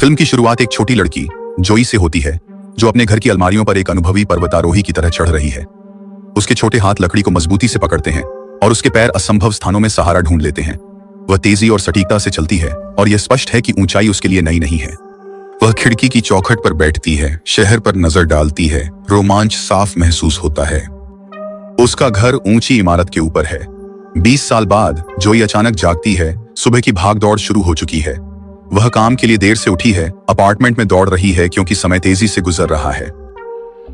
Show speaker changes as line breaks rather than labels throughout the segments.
Film की शुरुआत एक छोटी लड़की जोई से होती है, जो अपने घर की अलमारियों पर एक अनुभवी पर्वतारोही की तरह चढ़ रही है। उसके छोटे हाथ लकड़ी को मजबूती से पकड़ते हैं और उसके पैर असंभव स्थानों में सहारा ढूंढ लेते हैं। वह तेजी और सटीकता से चलती है और यह स्पष्ट है कि ऊंचाई उसके लिए नई नहीं है। वह खिड़की की चौखट पर बैठती है, शहर पर नजर डालती है, रोमांच साफ महसूस होता है। उसका घर ऊंची इमारत के ऊपर है। 20 साल बाद जोई अचानक जागती है। सुबह की भागदौड़ शुरू हो चुकी है। वह काम के लिए देर से उठी है, अपार्टमेंट में दौड़ रही है क्योंकि समय तेजी से गुजर रहा है।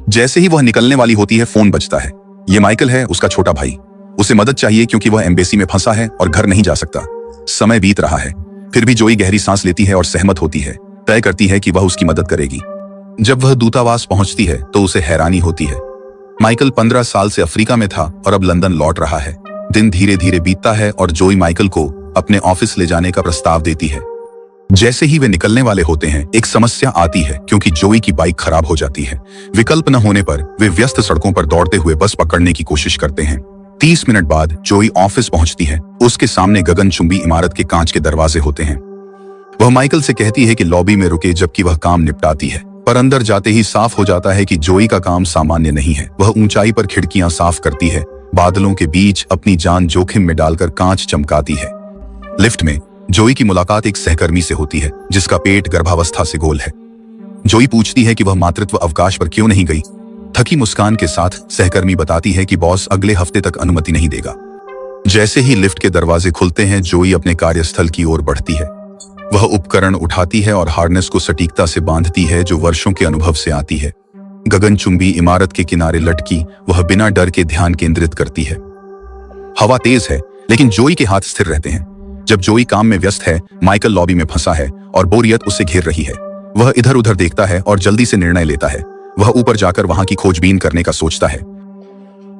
जैसे ही वह निकलने वाली होती है, फोन बजता है। ये माइकल है, उसका छोटा भाई। उसे मदद चाहिए क्योंकि वह एम्बेसी में फंसा है और घर नहीं जा सकता। समय बीत रहा है, फिर भी जोई गहरी सांस लेती है और सहमत होती है। तय करती है कि वह उसकी मदद करेगी। जब वह दूतावास पहुंचती है तो उसे हैरानी होती है। माइकल 15 साल से अफ्रीका में था और अब लंदन लौट रहा है। दिन धीरे धीरे बीतता है और जोई माइकल को अपने ऑफिस ले जाने का प्रस्ताव देती है। जैसे ही वे निकलने वाले होते हैं, एक समस्या आती है क्योंकि जोई की बाइक खराब हो जाती है। विकल्प न होने पर वे व्यस्त सड़कों पर दौड़ते हुए बस पकड़ने की कोशिश करते हैं। 30 मिनट बाद जोई ऑफिस पहुंचती है। उसके सामने गगनचुंबी इमारत के कांच के दरवाजे होते हैं। वह माइकल से कहती है कि लॉबी में रुके जबकि वह काम निपटाती है, पर अंदर जाते ही साफ हो जाता है कि जोई का काम सामान्य नहीं है। वह ऊंचाई पर खिड़कियां साफ करती है, बादलों के बीच अपनी जान जोखिम में डालकर कांच चमकाती है। लिफ्ट में जोई की मुलाकात एक सहकर्मी से होती है जिसका पेट गर्भावस्था से गोल है। जोई पूछती है कि वह मातृत्व अवकाश पर क्यों नहीं गई। थकी मुस्कान के साथ सहकर्मी बताती है कि बॉस अगले हफ्ते तक अनुमति नहीं देगा। जैसे ही लिफ्ट के दरवाजे खुलते हैं, जोई अपने कार्यस्थल की ओर बढ़ती है। वह उपकरण उठाती है और हार्नेस को सटीकता से बांधती है जो वर्षों के अनुभव से आती है। गगनचुंबी इमारत के किनारे लटकी वह बिना डर के ध्यान केंद्रित करती है। हवा तेज है लेकिन जोई के हाथ स्थिर रहते हैं। जब जोई काम में व्यस्त है, माइकल लॉबी में फंसा है और बोरियत उसे घेर रही है। वह इधर उधर देखता है और जल्दी से निर्णय लेता है। वह ऊपर जाकर वहां की खोजबीन करने का सोचता है।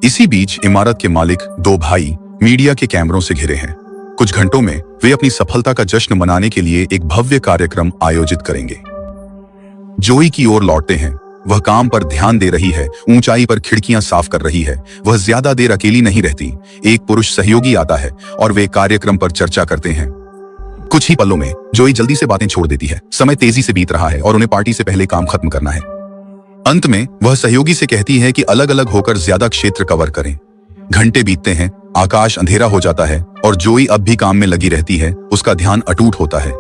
इसी बीच इमारत के मालिक, 2 भाई, मीडिया के कैमरों से घिरे हैं। कुछ घंटों में वे अपनी सफलता का जश्न मनाने के लिए एक भव्य कार्यक्रम आयोजित करेंगे। जोई की ओर लौटते हैं। वह काम पर ध्यान दे रही है, ऊंचाई पर खिड़कियां साफ कर रही है। वह ज्यादा देर अकेली नहीं रहती। एक पुरुष सहयोगी आता है और वे कार्यक्रम पर चर्चा करते हैं। कुछ ही पलों में जोई जल्दी से बातें छोड़ देती है। समय तेजी से बीत रहा है और उन्हें पार्टी से पहले काम खत्म करना है। अंत में वह सहयोगी से कहती है कि अलग अलग होकर ज्यादा क्षेत्र कवर करें। घंटे बीतते हैं, आकाश अंधेरा हो जाता है और जोई अब भी काम में लगी रहती है। उसका ध्यान अटूट होता है।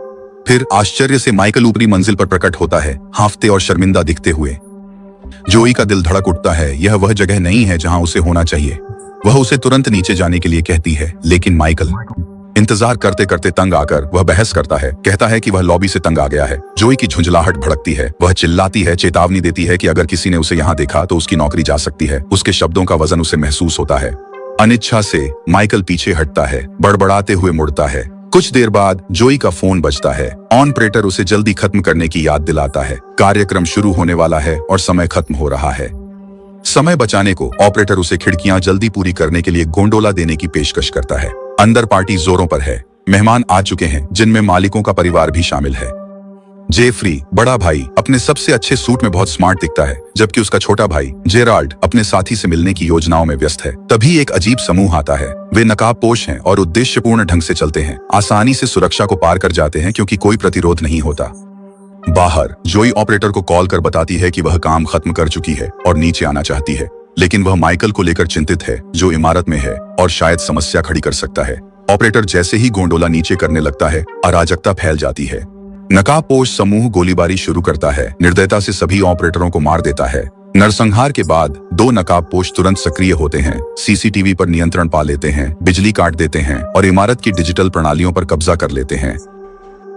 फिर आश्चर्य से माइकल ऊपरी मंजिल पर प्रकट होता है, हांफते और शर्मिंदा दिखते हुए। जोई का दिल धड़क उठता है। यह वह जगह नहीं है जहां उसे होना चाहिए। वह उसे तुरंत नीचे जाने के लिए कहती है, लेकिन माइकल इंतजार करते करते तंग आकर वह बहस करता है। कहता है कि वह लॉबी से तंग आ गया है। जोई की झुंझलाहट भड़कती है। वह चिल्लाती है, चेतावनी देती है कि अगर किसी ने उसे यहाँ देखा तो उसकी नौकरी जा सकती है। उसके शब्दों का वजन उसे महसूस होता है। अनिच्छा से माइकल पीछे हटता है, बड़बड़ाते हुए मुड़ता है। कुछ देर बाद जोई का फोन बजता है। ऑपरेटर उसे जल्दी खत्म करने की याद दिलाता है। कार्यक्रम शुरू होने वाला है और समय खत्म हो रहा है। समय बचाने को ऑपरेटर उसे खिड़कियां जल्दी पूरी करने के लिए गोंडोला देने की पेशकश करता है। अंदर पार्टी जोरों पर है। मेहमान आ चुके हैं जिनमें मालिकों का परिवार भी शामिल है। जेफरी, बड़ा भाई, अपने सबसे अच्छे सूट में बहुत स्मार्ट दिखता है, जबकि उसका छोटा भाई जेराल्ड अपने साथी से मिलने की योजनाओं में व्यस्त है। तभी एक अजीब समूह आता है। वे नकाबपोश हैं और उद्देश्यपूर्ण ढंग से चलते हैं। आसानी से सुरक्षा को पार कर जाते हैं क्योंकि कोई प्रतिरोध नहीं होता। बाहर जोई ऑपरेटर को कॉल कर बताती है कि वह काम खत्म कर चुकी है और नीचे आना चाहती है, लेकिन वह माइकल को लेकर चिंतित है जो इमारत में है और शायद समस्या खड़ी कर सकता है। ऑपरेटर जैसे ही गोंडोला नीचे करने लगता है, अराजकता फैल जाती है। नकाबपोश समूह गोलीबारी शुरू करता है, निर्दयता से सभी ऑपरेटरों को मार देता है। नरसंहार के बाद 2 नकाबपोश तुरंत सक्रिय होते हैं, सीसीटीवी पर नियंत्रण पा लेते हैं, बिजली काट देते हैं और इमारत की डिजिटल प्रणालियों पर कब्जा कर लेते हैं।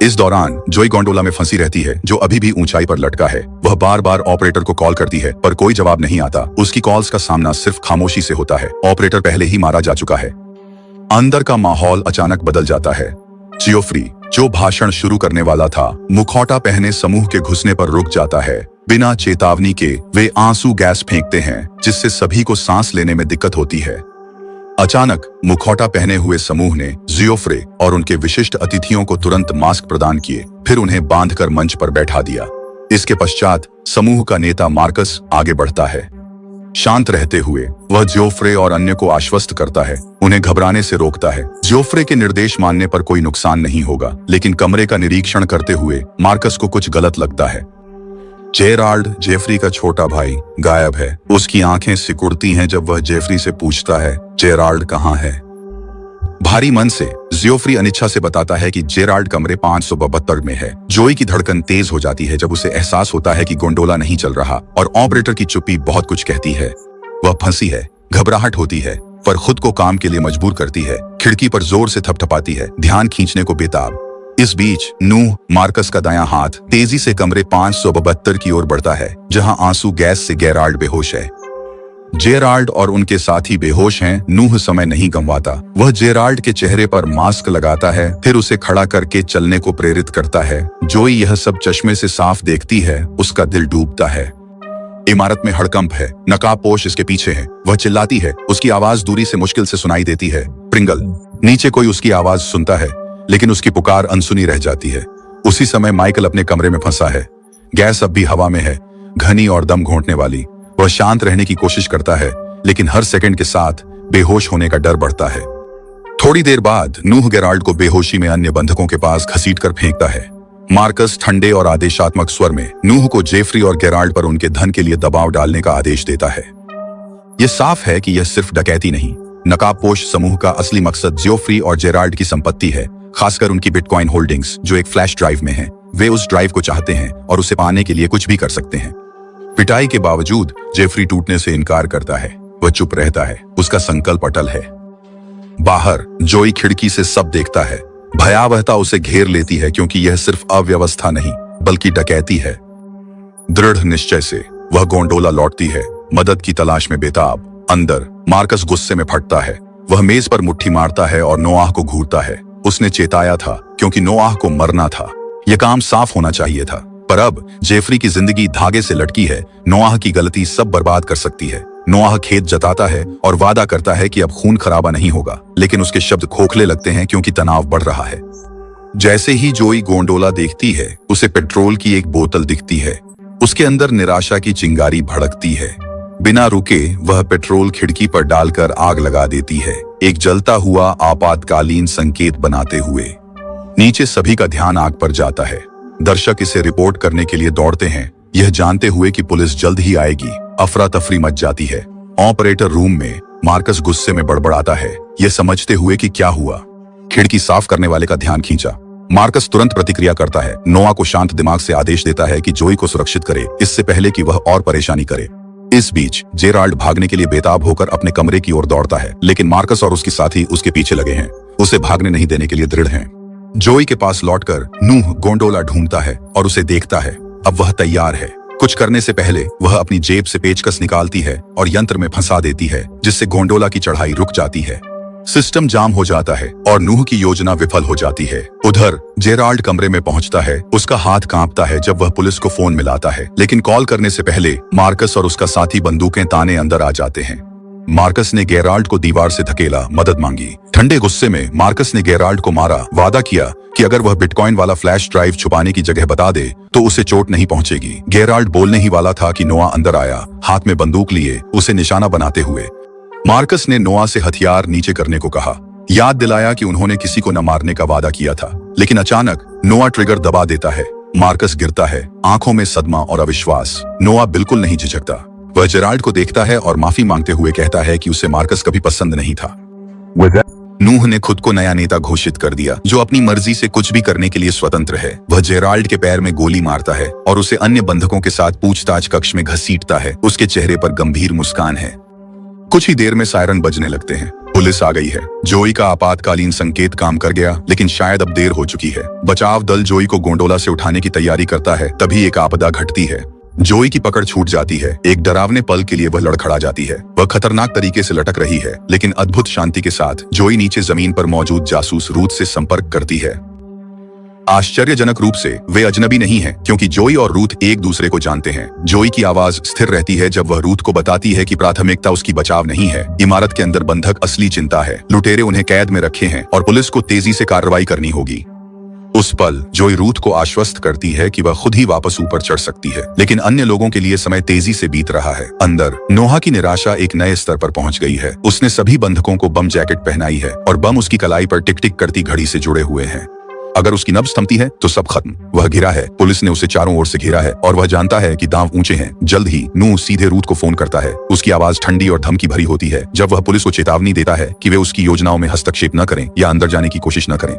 इस दौरान जोई गोंडोला में फंसी रहती है जो अभी भी ऊंचाई पर लटका है। वह बार बार ऑपरेटर को कॉल करती है पर कोई जवाब नहीं आता। उसकी कॉल्स का सामना सिर्फ खामोशी से होता है। ऑपरेटर पहले ही मारा जा चुका है। अंदर का माहौल अचानक बदल जाता है। जियोफ्री, जो भाषण शुरू करने वाला था, मुखौटा पहने समूह के घुसने पर रुक जाता है। बिना चेतावनी के वे आंसू गैस फेंकते हैं जिससे सभी को सांस लेने में दिक्कत होती है। अचानक मुखौटा पहने हुए समूह ने जियोफ्रे और उनके विशिष्ट अतिथियों को तुरंत मास्क प्रदान किए, फिर उन्हें बांधकर मंच पर बैठा दिया। इसके पश्चात समूह का नेता मार्कस आगे बढ़ता है। शांत रहते हुए वह जियोफ्रे और अन्य को आश्वस्त करता है, उन्हें घबराने से रोकता है। जियोफ्रे के निर्देश मानने पर कोई नुकसान नहीं होगा, लेकिन कमरे का निरीक्षण करते हुए मार्कस को कुछ गलत लगता है। जेराल्ड, जेफरी का छोटा भाई, गायब है। उसकी आंखें सिकुड़ती हैं जब वह जेफरी से पूछता है, जेराल्ड कहाँ है? भारी मन से जियोफ्री अनिच्छा से बताता है कि जेराल्ड कमरे 572 में है। जोई की धड़कन तेज हो जाती है जब उसे एहसास होता है कि गोंडोला नहीं चल रहा और ऑपरेटर की चुप्पी बहुत कुछ कहती है। वह फंसी है, घबराहट होती है, पर खुद को काम के लिए मजबूर करती है। खिड़की पर जोर से थपथपाती है, ध्यान खींचने को बेताब। इस बीच नूह, मार्कस का दायां हाथ, तेजी से कमरे 572 की ओर बढ़ता है, जहां आंसू गैस से जेराल्ड बेहोश है। जेराल्ड और उनके साथी बेहोश हैं। नूह समय नहीं गंवाता। वह जेराल्ड के चेहरे पर मास्क लगाता है, फिर उसे खड़ा करके चलने को प्रेरित करता है। जोई यह सब चश्मे से साफ देखती है, उसका दिल डूबता है। इमारत में हड़कंप है, नकाबपोश इसके पीछे है। वह चिल्लाती है, उसकी आवाज दूरी से मुश्किल से सुनाई देती है, प्रिंगल। नीचे कोई उसकी आवाज सुनता है, लेकिन उसकी पुकार अनसुनी रह जाती है। उसी समय माइकल अपने कमरे में फंसा है। गैस अब भी हवा में है, घनी और दम घोंटने वाली। वह शांत रहने की कोशिश करता है, लेकिन हर सेकंड के साथ बेहोश होने का डर बढ़ता है। थोड़ी देर बाद नूह जेराल्ड को बेहोशी में अन्य बंधकों के पास घसीटकर फेंकता है। मार्कस ठंडे और आदेशात्मक स्वर में नूह को जेफरी और जेराल्ड पर उनके धन के लिए दबाव डालने का आदेश देता है। यह साफ है कि यह सिर्फ डकैती नहीं, नकाबपोश समूह का असली मकसद जेफरी और जेराल्ड की संपत्ति है, खासकर उनकी बिटकॉइन होल्डिंग्स जो एक फ्लैश ड्राइव में है। वे उस ड्राइव को चाहते हैं और उसे पाने के लिए कुछ भी कर सकते हैं। पिटाई के बावजूद जेफरी टूटने से इनकार करता है। वह चुप रहता है, उसका संकल्प अटल है। बाहर जोई खिड़की से सब देखता है। भयावहता उसे घेर लेती है, क्योंकि यह सिर्फ अव्यवस्था नहीं बल्कि डकैती है। दृढ़ निश्चय से वह गोंडोला लौटती है, मदद की तलाश में बेताब। अंदर मार्कस गुस्से में फटता है। वह मेज पर मुट्ठी मारता है और नोआह को घूरता है। उसने चेताया था, क्योंकि नोआह को मरना था। यह काम साफ होना चाहिए था, पर अब जेफरी की जिंदगी धागे से लटकी है। नोआह की गलती सब बर्बाद कर सकती है। नोआह खेद जताता है और वादा करता है कि अब खून खराबा नहीं होगा, लेकिन उसके शब्द खोखले लगते हैं क्योंकि तनाव बढ़ रहा है। जैसे ही जोई गोंडोला देखती है, उसे पेट्रोल की एक बोतल दिखती है। उसके अंदर निराशा की चिंगारी भड़कती है। बिना रुके वह पेट्रोल खिड़की पर डालकर आग लगा देती है, एक जलता हुआ आपातकालीन संकेत बनाते हुए। नीचे सभी का ध्यान आग पर जाता है। दर्शक इसे रिपोर्ट करने के लिए दौड़ते हैं, यह जानते हुए कि पुलिस जल्द ही आएगी। अफरा तफरी मच जाती है। ऑपरेटर रूम में मार्कस गुस्से में बड़बड़ाता है, यह समझते हुए कि क्या हुआ। खिड़की साफ करने वाले का ध्यान खींचा। मार्कस तुरंत प्रतिक्रिया करता है। नोआ को शांत दिमाग से आदेश देता है कि जोई को सुरक्षित करे, इससे पहले कि वह और परेशानी करे। इस बीच जेराल्ड भागने के लिए बेताब होकर अपने कमरे की ओर दौड़ता है, लेकिन मार्कस और उसके साथी उसके पीछे लगे हैं, उसे भागने नहीं देने के लिए दृढ़ हैं। जोई के पास लौटकर नूह गोंडोला ढूंढता है और उसे देखता है। अब वह तैयार है। कुछ करने से पहले वह अपनी जेब से पेचकस निकालती है और यंत्र में फंसा देती है, जिससे गोंडोला की चढ़ाई रुक जाती है। सिस्टम जाम हो जाता है और नूह की योजना विफल हो जाती है। उधर जेराल्ड कमरे में पहुंचता है। उसका हाथ कांपता है जब वह पुलिस को फोन मिलाता है, लेकिन कॉल करने से पहले मार्कस और उसका साथी बंदूकें ताने अंदर आ जाते हैं। मार्कस ने जेराल्ड को दीवार से धकेला, मदद मांगी। ठंडे गुस्से में मार्कस ने जेराल्ड को मारा, वादा किया कि अगर वह बिटकॉइन वाला फ्लैश ड्राइव छुपाने की जगह बता दे तो उसे चोट नहीं पहुंचेगी। जेराल्ड बोलने ही वाला था कि नोआ अंदर आया, हाथ में बंदूक लिए, उसे निशाना बनाते हुए। मार्कस ने नोआ से हथियार नीचे करने को कहा, याद दिलाया कि उन्होंने किसी को न मारने का वादा किया था, लेकिन अचानक नोआ ट्रिगर दबा देता है। मार्कस गिरता है, आंखों में सदमा और अविश्वास। नोआ बिल्कुल नहीं झिझकता। वह जेराल्ड को देखता है और माफी मांगते हुए कहता है कि उसे मार्कस कभी पसंद नहीं था। नूह ने खुद को नया नेता घोषित कर दिया, जो अपनी मर्जी से कुछ भी करने के लिए स्वतंत्र है। वह जेराल्ड के पैर में गोली मारता है और उसे अन्य बंधकों के साथ पूछताछ कक्ष में घसीटता है। उसके चेहरे पर गंभीर मुस्कान है। कुछ ही देर में सायरन बजने लगते हैं। पुलिस आ गई है। जोई का आपातकालीन संकेत काम कर गया, लेकिन शायद अब देर हो चुकी है। बचाव दल जोई को गोंडोला से उठाने की तैयारी करता है, तभी एक आपदा घटती है। जोई की पकड़ छूट जाती है। एक डरावने पल के लिए वह लड़खड़ा जाती है। वह खतरनाक तरीके से लटक रही है, लेकिन अद्भुत शांति के साथ जोई नीचे जमीन पर मौजूद जासूस रूथ से संपर्क करती है। आश्चर्यजनक रूप से वे अजनबी नहीं हैं, क्योंकि जोई और रूथ एक दूसरे को जानते हैं। जोई की आवाज स्थिर रहती है जब वह रूथ को बताती है कि प्राथमिकता उसकी बचाव नहीं है। इमारत के अंदर बंधक असली चिंता है। लुटेरे उन्हें कैद में रखे हैं और पुलिस को तेजी से कार्रवाई करनी होगी। उस पल जोई रूथ को आश्वस्त करती है कि वह खुद ही वापस ऊपर चढ़ सकती है, लेकिन अन्य लोगों के लिए समय तेजी से बीत रहा है। अंदर नोहा की निराशा एक नए स्तर पर पहुंच गई है। उसने सभी बंधकों को बम जैकेट पहनाई है और बम उसकी कलाई पर टिक टिक करती घड़ी से जुड़े हुए हैं। अगर उसकी नब्ज थमती है तो सब खत्म। वह घिरा है, पुलिस ने उसे चारों ओर से घेरा है और वह जानता है कि दांव ऊंचे हैं। जल्द ही नूह सीधे रूथ को फोन करता है। उसकी आवाज ठंडी और धमकी भरी होती है जब वह पुलिस को चेतावनी देता है कि वे उसकी योजनाओं में हस्तक्षेप न करें या अंदर जाने की कोशिश न करें।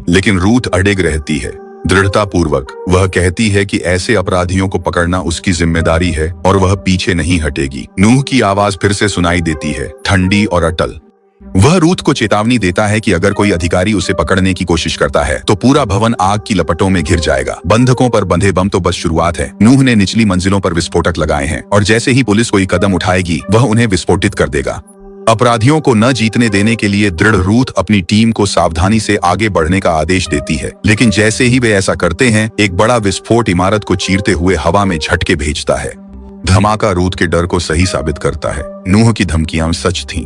लेकिन रूथ अड़िग रहती है, दृढ़ता पूर्वक। वह कहती है कि ऐसे अपराधियों को पकड़ना उसकी जिम्मेदारी है और वह पीछे नहीं हटेगी। नूह की आवाज फिर से सुनाई देती है, ठंडी और अटल। वह रूथ को चेतावनी देता है कि अगर कोई अधिकारी उसे पकड़ने की कोशिश करता है तो पूरा भवन आग की लपटों में घिर जाएगा। बंधकों पर बंधे बम तो बस शुरुआत है। नूह ने निचली मंजिलों पर विस्फोटक लगाए हैं और जैसे ही पुलिस कोई कदम उठाएगी वह उन्हें विस्फोटित कर देगा। अपराधियों को न जीतने देने के लिए दृढ़ रूथ अपनी टीम को सावधानी से आगे बढ़ने का आदेश देती है, लेकिन जैसे ही वे ऐसा करते हैं एक बड़ा विस्फोट इमारत को चीरते हुए हवा में झटके भेजता है। धमाका रूथ के डर को सही साबित करता है। नूह की धमकियां सच थीं।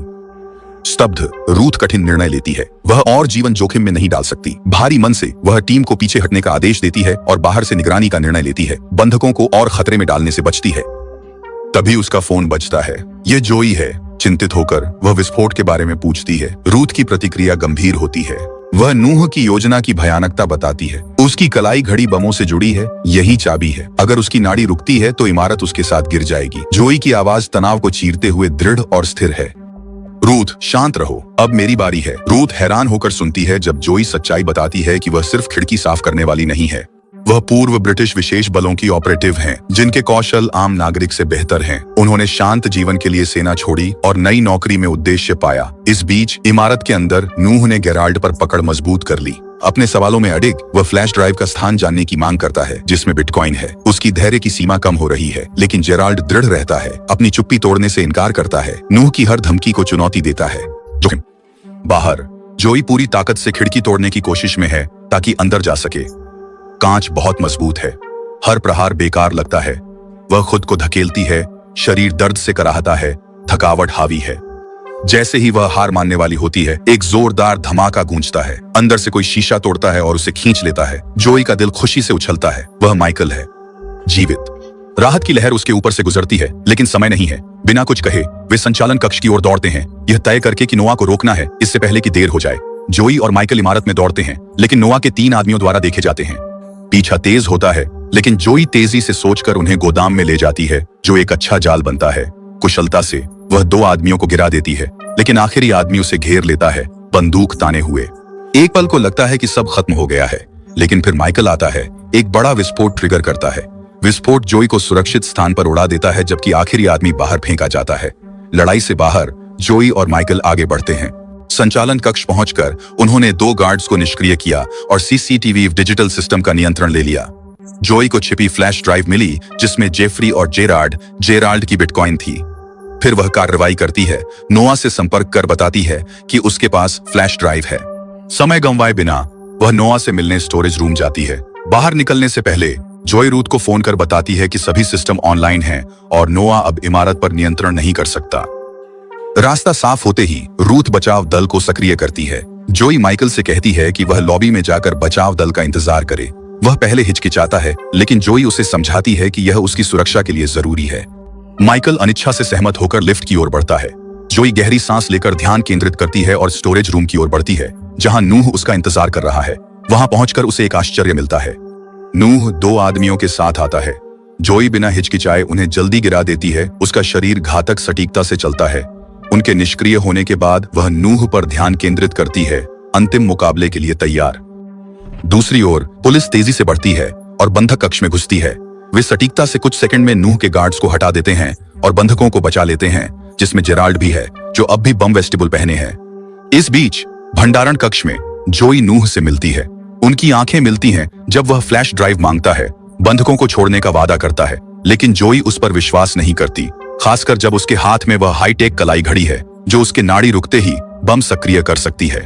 स्तब्ध रूथ कठिन निर्णय लेती है। वह और जीवन जोखिम में नहीं डाल सकती। भारी मन से वह टीम को पीछे हटने का आदेश देती है और बाहर से निगरानी का निर्णय लेती है, बंधकों को और खतरे में डालने से बचती है। तभी उसका फोन बजता है। ये जोई है। चिंतित होकर वह विस्फोट के बारे में पूछती है। रूथ की प्रतिक्रिया गंभीर होती है। वह नूह की योजना की भयानकता बताती है। उसकी कलाई घड़ी बमों से जुड़ी है, यही चाबी है। अगर उसकी नाड़ी रुकती है तो इमारत उसके साथ गिर जाएगी। जोई की आवाज तनाव को चीरते हुए दृढ़ और स्थिर है। रूथ, शांत रहो, अब मेरी बारी है। रूथ हैरान होकर सुनती है जब जोई सच्चाई बताती है कि वह सिर्फ खिड़की साफ करने वाली नहीं है। वह पूर्व ब्रिटिश विशेष बलों की ऑपरेटिव हैं, जिनके कौशल आम नागरिक से बेहतर हैं। उन्होंने शांत जीवन के लिए सेना छोड़ी और नई नौकरी में उद्देश्य पाया। इस बीच इमारत के अंदर नूह ने गेराल्ड पर पकड़ मजबूत कर ली। अपने सवालों में अडिग वह फ्लैश ड्राइव का स्थान जानने की मांग करता है जिसमें बिटकॉइन है। उसकी धैर्य की सीमा कम हो रही है, लेकिन जेराल्ड दृढ़ रहता है, अपनी चुप्पी तोड़ने से इनकार करता है। नूह की हर धमकी को चुनौती देता है। जोखिम। बाहर जोई पूरी ताकत से खिड़की तोड़ने की कोशिश में है ताकि अंदर जा सके। कांच बहुत मजबूत है, हर प्रहार बेकार लगता है। वह खुद को धकेलती है, शरीर दर्द से कराहता है, थकावट हावी है। जैसे ही वह हार मानने वाली होती है एक जोरदार धमाका गूंजता है। अंदर से कोई शीशा तोड़ता है और उसे खींच लेता है। जोई का दिल खुशी से उछलता है। वह माइकल है, जीवित। राहत की लहर उसके ऊपर से गुजरती है, लेकिन समय नहीं है। बिना कुछ कहे वे संचालन कक्ष की ओर दौड़ते हैं, यह तय करके कि नोआ को रोकना है इससे पहले कि देर हो जाए। जोई और माइकल इमारत में दौड़ते हैं, लेकिन नोआ के 3 आदमियों द्वारा देखे जाते हैं। पीछा तेज होता है, लेकिन जोई तेजी से सोचकर उन्हें गोदाम में ले जाती है, जो एक अच्छा जाल बनता है। कुशलता से वह 2 आदमियों को गिरा देती है, लेकिन आखिरी आदमी उसे घेर लेता है, बंदूक ताने हुए। एक पल को लगता है कि सब खत्म हो गया है, लेकिन फिर माइकल आता है, एक बड़ा विस्फोट ट्रिगर करता है। विस्फोट जोई को सुरक्षित स्थान पर उड़ा देता है, जबकि आखिरी आदमी बाहर फेंका जाता है। लड़ाई से बाहर जोई और माइकल आगे बढ़ते हैं। संचालन कक्ष पहुंचकर उन्होंने 2 गार्ड्स को निष्क्रिय किया और सीसीटीवी डिजिटल सिस्टम का नियंत्रण ले लिया। जोई को छिपी फ्लैश ड्राइव मिली जिसमें जेफरी और जेराल्ड की बिटकॉइन थी। फिर वह कार्रवाई करती है, नोआ से संपर्क कर बताती है कि उसके पास फ्लैश ड्राइव है। समय गंवाए बिना वह नोआ से मिलने स्टोरेज रूम जाती है। बाहर निकलने से पहले जोई रूथ को फोन कर बताती है कि सभी सिस्टम ऑनलाइन हैं और नोआ अब इमारत पर नियंत्रण नहीं कर सकता। रास्ता साफ होते ही रूथ बचाव दल को सक्रिय करती है। जोई माइकल से कहती है कि वह लॉबी में जाकर बचाव दल का इंतजार करे। वह पहले हिचकिचाता है, लेकिन जोई उसे समझाती है कि यह उसकी सुरक्षा के लिए जरूरी है। माइकल अनिच्छा से सहमत होकर लिफ्ट की ओर बढ़ता है। जोई गहरी सांस लेकर ध्यान केंद्रित करती है और स्टोरेज रूम की ओर बढ़ती है, जहां नूह उसका इंतजार कर रहा है। वहां पहुंचकर उसे एक आश्चर्य मिलता है। नूह 2 आदमियों के साथ आता है। जोई बिना हिचकिचाए उन्हें जल्दी गिरा देती है। उसका शरीर घातक सटीकता से चलता है। उनके निष्क्रिय होने के बाद वह नूह पर ध्यान केंद्रित करती है, अंतिम मुकाबले के लिए तैयार। दूसरी ओर पुलिस तेजी से बढ़ती है और बंधक कक्ष में घुसती है। वे सटीकता से कुछ सेकंड में नूह के गार्ड्स को हटा देते हैं और बंधकों को बचा लेते हैं, जिसमें जेराल्ड भी है, जो अब भी बम वेस्टिबुल पहने हैं। इस बीच भंडारण कक्ष में जोई नूह से मिलती है। उनकी आंखें मिलती हैं जब वह फ्लैश ड्राइव मांगता है, बंधकों को छोड़ने का वादा करता है, लेकिन जोई उस पर विश्वास नहीं करती, खासकर जब उसके हाथ में वह हाईटेक कलाई घड़ी है जो उसके नाड़ी रुकते ही बम सक्रिय कर सकती है।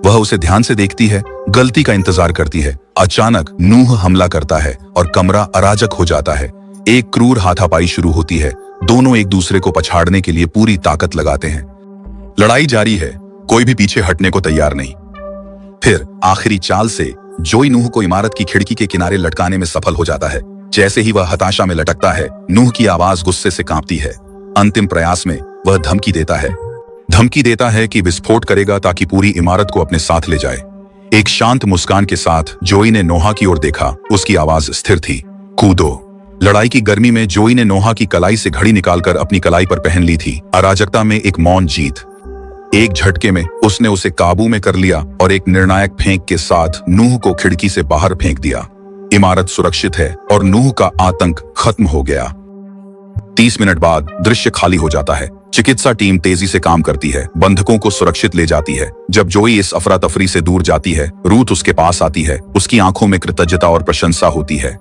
वह उसे ध्यान से देखती है, गलती का इंतजार करती है। अचानक नूह हमला करता है और कमरा अराजक हो जाता है। एक क्रूर हाथापाई शुरू होती है। दोनों एक दूसरे को पछाड़ने के लिए पूरी ताकत लगाते हैं। लड़ाई जारी है, कोई भी पीछे हटने को तैयार नहीं। फिर आखिरी चाल से जोई नूह को इमारत की खिड़की के किनारे लटकाने में सफल हो जाता है। जैसे ही वह हताशा में लटकता है, नूह की आवाज गुस्से से कांपती है। अंतिम प्रयास में वह धमकी देता है कि विस्फोट करेगा ताकि पूरी इमारत को अपने साथ ले जाए। एक शांत मुस्कान के साथ जोई ने नोहा की ओर देखा। उसकी आवाज स्थिर थी, कूदो। लड़ाई की गर्मी में जोई ने नोहा की कलाई से घड़ी निकालकर अपनी कलाई पर पहन ली थी। अराजकता में एक मौन जीत। एक झटके में उसने उसे काबू में कर लिया और एक निर्णायक फेंक के साथ नूह को खिड़की से बाहर फेंक दिया। इमारत सुरक्षित है और नूह का आतंक खत्म हो गया। 30 मिनट बाद दृश्य खाली हो जाता है। चिकित्सा टीम तेजी से काम करती है, बंधकों को सुरक्षित ले जाती है। जब जोई इस अफरा तफरी से दूर जाती है, रूथ उसके पास आती है। उसकी आंखों में कृतज्ञता और प्रशंसा होती है।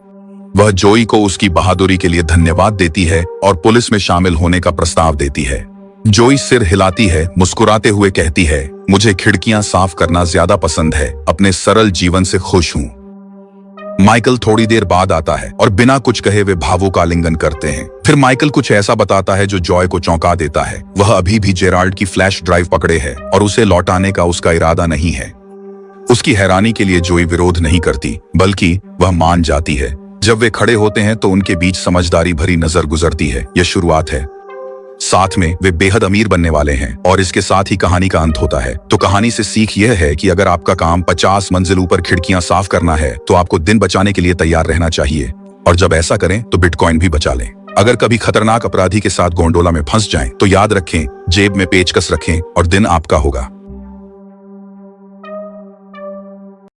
वह जोई को उसकी बहादुरी के लिए धन्यवाद देती है और पुलिस में शामिल होने का प्रस्ताव देती है। जोई सिर हिलाती है, मुस्कुराते हुए कहती है, मुझे खिड़कियां साफ करना ज्यादा पसंद है, अपने सरल जीवन से खुश हूं। माइकल थोड़ी देर बाद आता है और बिना कुछ कहे वे भावों का आलिंगन करते हैं। फिर माइकल कुछ ऐसा बताता है जो जॉय को चौंका देता है। वह अभी भी जेराल्ड की फ्लैश ड्राइव पकड़े है और उसे लौटाने का उसका इरादा नहीं है। उसकी हैरानी के लिए जोई विरोध नहीं करती, बल्कि वह मान जाती है। जब वे खड़े होते हैं तो उनके बीच समझदारी भरी नजर गुजरती है। यह शुरुआत है, साथ में वे बेहद अमीर बनने वाले हैं। और इसके साथ ही कहानी का अंत होता है। तो कहानी से सीख यह है कि अगर आपका काम 50 मंजिल ऊपर खिड़कियां साफ करना है तो आपको दिन बचाने के लिए तैयार रहना चाहिए। और जब ऐसा करें तो बिटकॉइन भी बचा लें। अगर कभी खतरनाक अपराधी के साथ गोंडोला में फंस जाएं तो याद रखें, जेब में पेचकस रखें और दिन आपका होगा।